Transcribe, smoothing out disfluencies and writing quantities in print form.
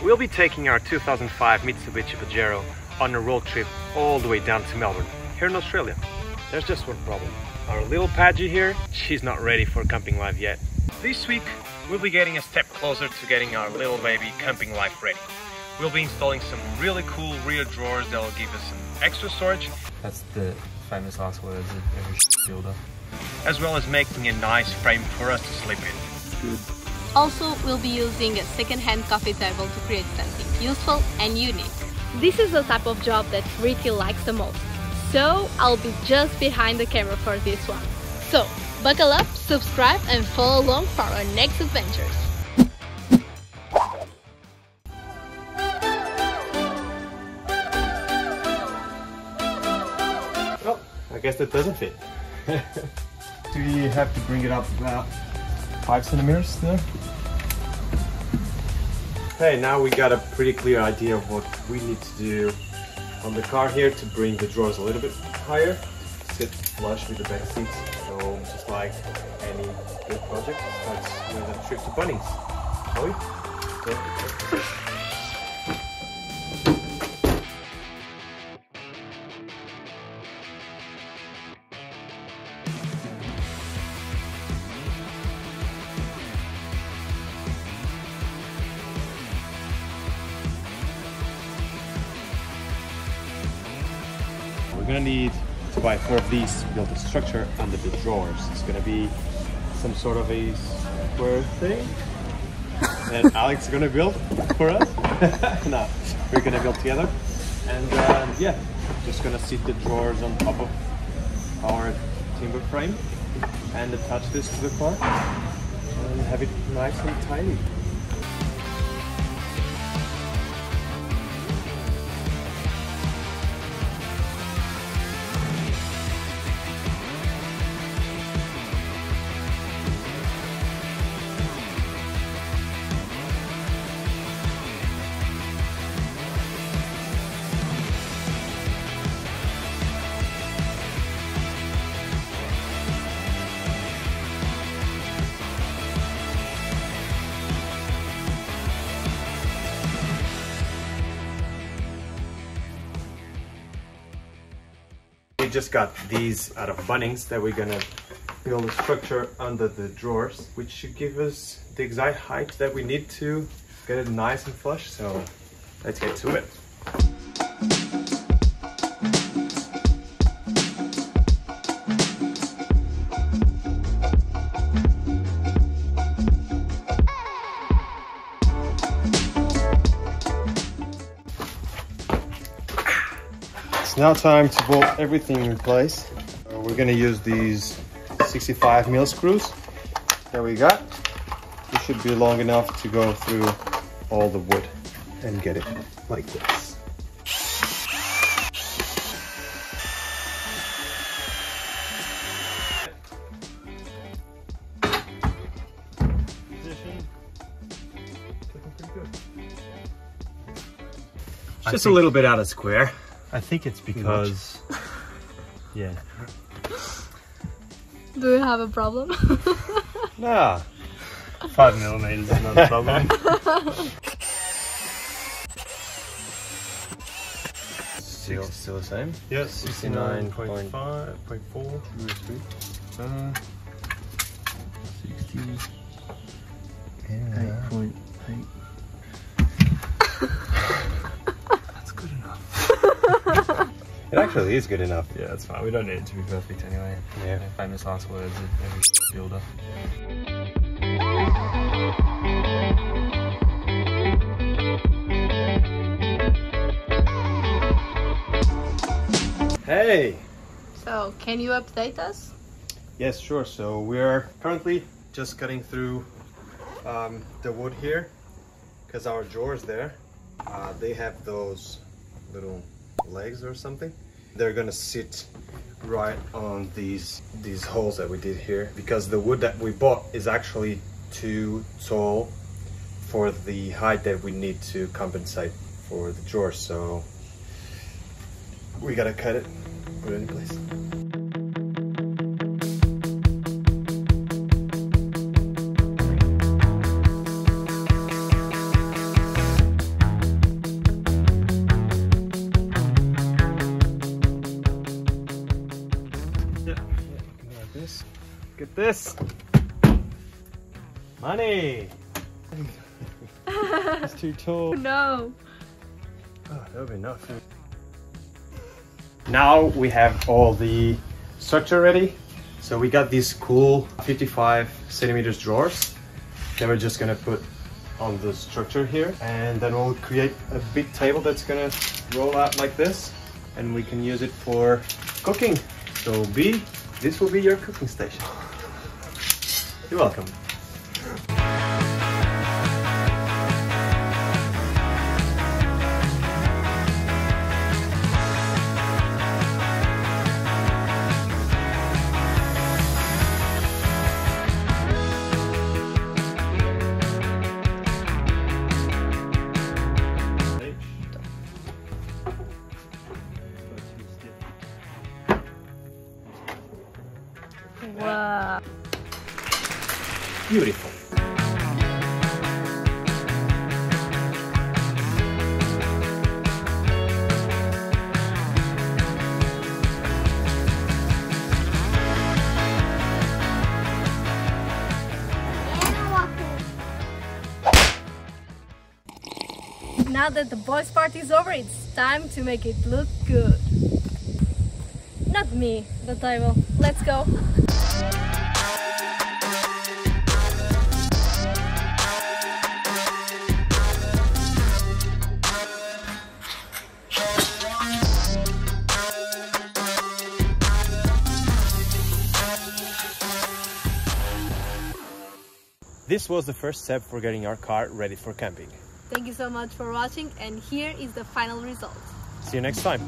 We'll be taking our 2005 Mitsubishi Pajero on a road trip all the way down to Melbourne, here in Australia. There's just one problem. Our little Pagy here, she's not ready for camping life yet. This week, we'll be getting a step closer to getting our little baby camping life ready. We'll be installing some really cool rear drawers that will give us some extra storage. That's the famous last words of every builder. As well as making a nice frame for us to sleep in. Good. Also, we'll be using a second-hand coffee table to create something useful and unique. This is the type of job that Ricky likes the most. So, I'll be just behind the camera for this one. So, buckle up, subscribe and follow along for our next adventures. Well, I guess that doesn't fit. Do you have to bring it up about 5 centimeters there? Hey, now we got a pretty clear idea of what we need to do on the car here to bring the drawers a little bit higher, sit flush with the back seats. So just like any good project, starts with a trip to Bunnings. Shall we? We're gonna need to buy 4 of these to build a structure under the drawers. It's gonna be some sort of a square thing that Alex is gonna build for us. No, we're gonna build together. And yeah, just gonna seat the drawers on top of our timber frame and attach this to the car and have it nice and tidy. We just got these out of Bunnings that we're gonna build a structure under the drawers, which should give us the exact height that we need to get it nice and flush. So let's get to it. It's now time to bolt everything in place. We're gonna use these 65mm screws that we got. It should be long enough to go through all the wood and get it like this. It's just a little bit out of square. I think it's because, yeah. Do you have a problem? Nah, 5mm is not a problem. Still the same? Yes, 69.5.4. 8.8. It actually is good enough. Yeah, that's fine. We don't need it to be perfect anyway. Yeah. Famous last words of every builder. Hey! So, can you update us? Yes, sure. So we're currently just cutting through the wood here because our drawers there, they have those little legs or something. They're gonna sit right on these holes that we did here because the wood that we bought is actually too tall for the height that we need to compensate for the drawers. So we gotta cut it, put it in place. this. Money. It's too tall. No. Oh, that would be enough. Now we have all the structure ready. So we got these cool 55 centimeters drawers that we're just gonna put on the structure here, and then we'll create a big table that's gonna roll out like this, and we can use it for cooking. So B, this will be your cooking station. You're welcome. Wow. Beautiful. Now that the boys' party is over, it's time to make it look good. Not me, the table. Let's go. This was the first step for getting our car ready for camping. Thank you so much for watching, and here is the final result. See you next time.